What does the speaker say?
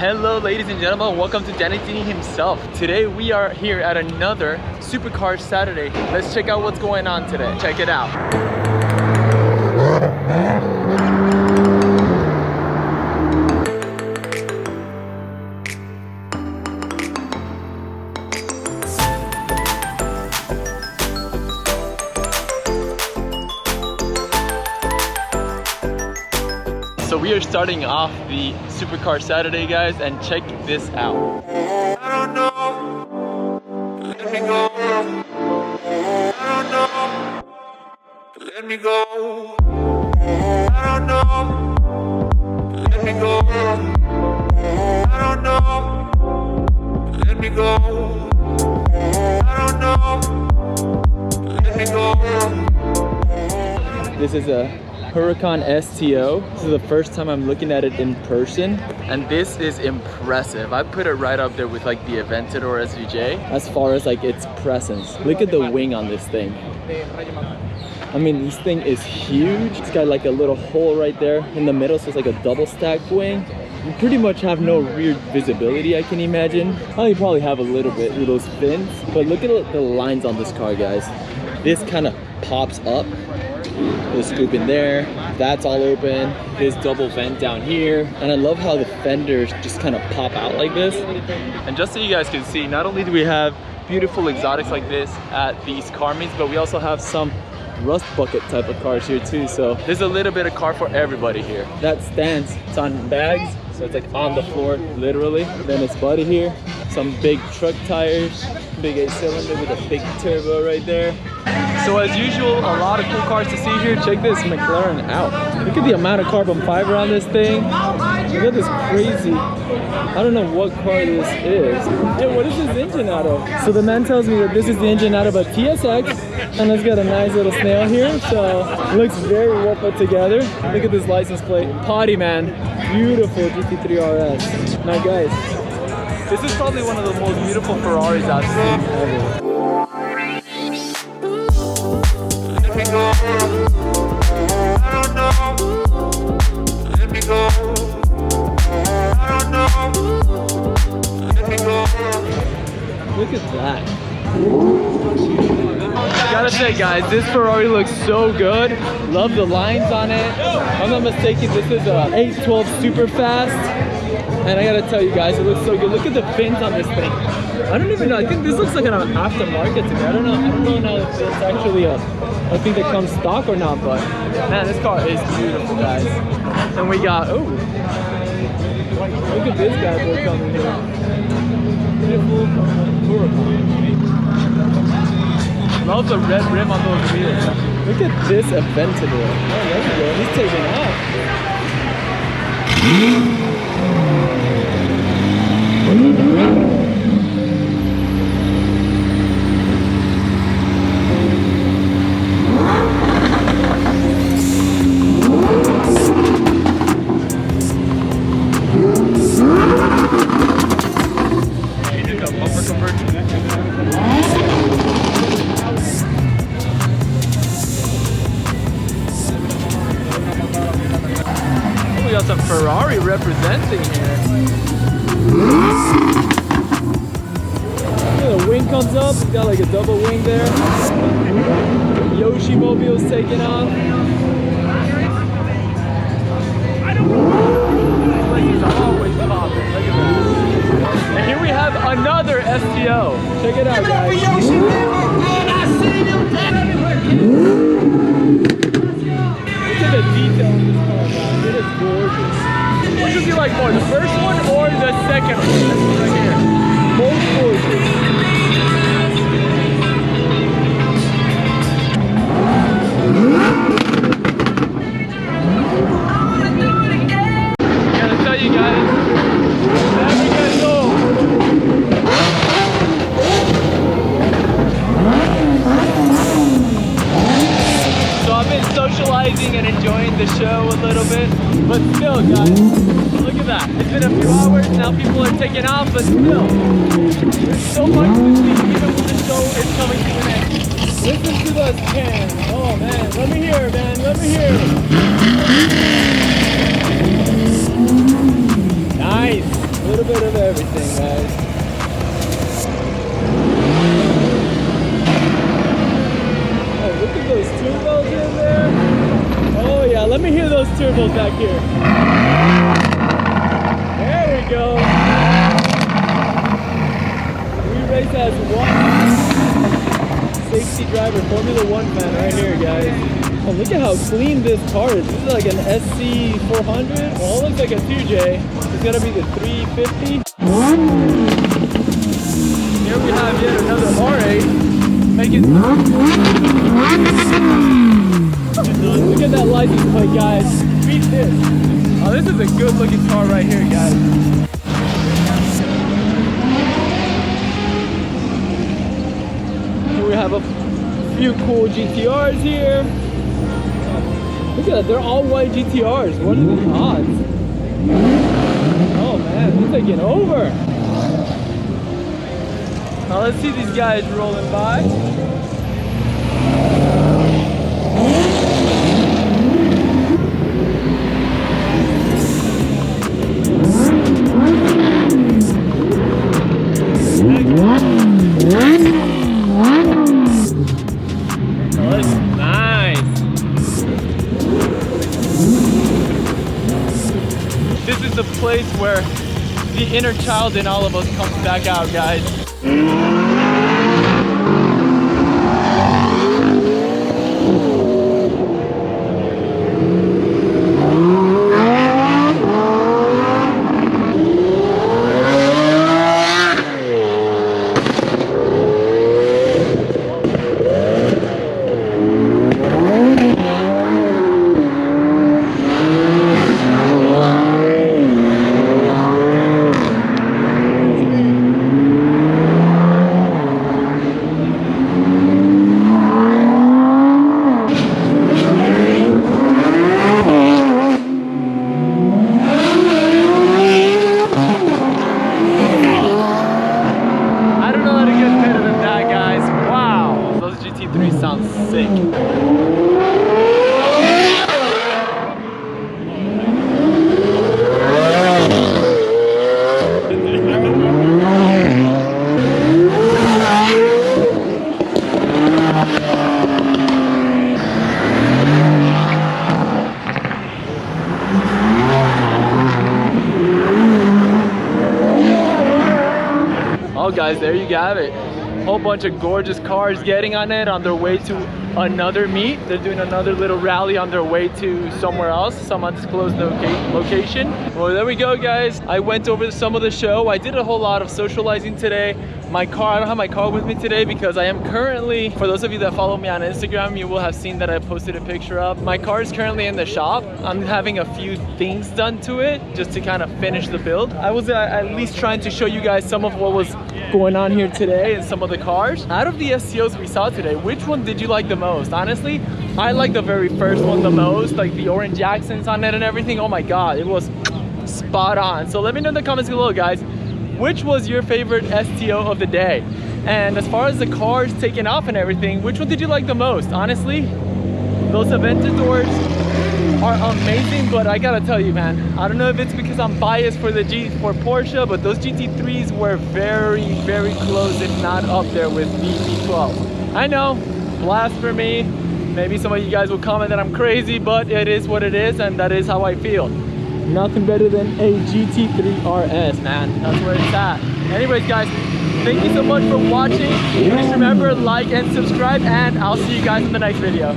Hello ladies and gentlemen, welcome to Danny himself. Today we are here at another Supercar Saturday. Let's check out what's going on today. Check it out. So we are starting off the Supercar Saturday, guys, and check this out. I don't know, let me go. I don't know, let me go. I don't know, let me go. I don't know, let me go. I don't know, let me go. This is a Huracan STO. This is the first time I'm looking at it in person, and this is impressive. I put it right up there with like the Aventador SVJ as far as like its presence. Look at the wing on this thing. I mean, this thing is huge. It's got like a little hole right there in the middle, so it's like a double stacked wing. You pretty much have no rear visibility, I can imagine. Oh, you probably have a little bit with those fins, but look at the lines on this car, guys. This kind of pops up. There's a scoop in there, that's all open. There's double vent down here, and I love how the fenders just kind of pop out like this. And just so you guys can see, not only do we have beautiful exotics like this at these car meets, but we also have some rust bucket type of cars here too. So there's a little bit of car for everybody here. That stands, it's on bags, so it's like on the floor literally. Then it's body here, some big truck tires, big 8-cylinder with a big turbo right there. So as usual, a lot of cool cars to see here. Check this McLaren out. Look at the amount of carbon fiber on this thing. Look at this crazy, I don't know what car this is. Hey, what is this engine out of? So the man tells me that this is the engine out of a TSX, and it's got a nice little snail here. So it looks very well put together. Look at this license plate. Potty man, beautiful GT3 RS. Now guys, this is probably one of the most beautiful Ferraris I've seen ever. Let me go. I don't know, let me go. I don't know, let me go. Look at that. Gotta say guys, this Ferrari looks so good. Love the lines on it. If I'm not mistaken, this is a 812 super fast. And I gotta tell you guys, it looks so good. Look at the fins on this thing. I don't even know, I think this looks like an aftermarket to me. I don't know now if it's actually a thing that comes stock or not, but man, this car is beautiful, guys. And we got, oh, look at this bad boy coming here. Beautiful Huracan. Love the red rim on those wheels. Look at this Aventador. Oh, there we go. He's taking off. We got some Ferrari representing here. The wing comes up, it's got like a double wing there. Yoshi Mobile's taking off. It's always popping. Look at that. And here we have another STO. Check it out, guys. Look at the detail in this car, guys. It is gorgeous. Which would you like more, the first one or the second one? This one right here. Both gorgeous. I gotta tell you guys, there we go. So I've been socializing and enjoying the show a little bit, but still, guys, look at that. It's been a few hours now, people are taking off, but still, there's so much to see even when the show is coming to an end. Listen to those cans. Oh man, let me hear it, man, let me hear it. Nice. There we go. We race as one safety driver, Formula 1 fan right here, guys. Oh, look at how clean this car is. This is like an SC 400. Well, it looks like a 2J. It's gonna be the 350. Here we have yet another R8. Make it. Look at that license plate, guys. Beat this. Oh, this is a good looking car right here, guys. Here we have a few cool GTRs here. Look at that, they're all white GTRs. What are the odds? Oh man, they're taking over. Now let's see these guys rolling by. This is the place where the inner child in all of us comes back out, guys. Sounds sick. Oh guys, there you have it. Whole bunch of gorgeous cars getting on it on their way to another meet. They're doing another little rally on their way to somewhere else, some undisclosed location. Well, there we go, guys. I went over some of the show. I did a whole lot of socializing today. My car, I don't have my car with me today because I am currently, for those of you that follow me on Instagram, you will have seen that I posted a picture of. My car is currently in the shop. I'm having a few things done to it just to kind of finish the build. I was at least trying to show you guys some of what was going on here today and some of the cars. Out of the STOs we saw today, which one did you like the most? Honestly, I like the very first one the most, like the orange accents on it and everything. Oh my god, it was spot on. So let me know in the comments below, guys, which was your favorite STO of the day? And as far as the cars taking off and everything, which one did you like the most? Honestly, those Aventadors are amazing, but I gotta tell you, man, I don't know if it's because I'm biased for Porsche, but those GT3s were very, very close, if not up there with the V12. I know, blasphemy. Maybe some of you guys will comment that I'm crazy, but it is what it is, and that is how I feel. Nothing better than a GT3 RS, man. That's where it's at. Anyways, guys, thank you so much for watching. Please remember, like and subscribe, and I'll see you guys in the next video.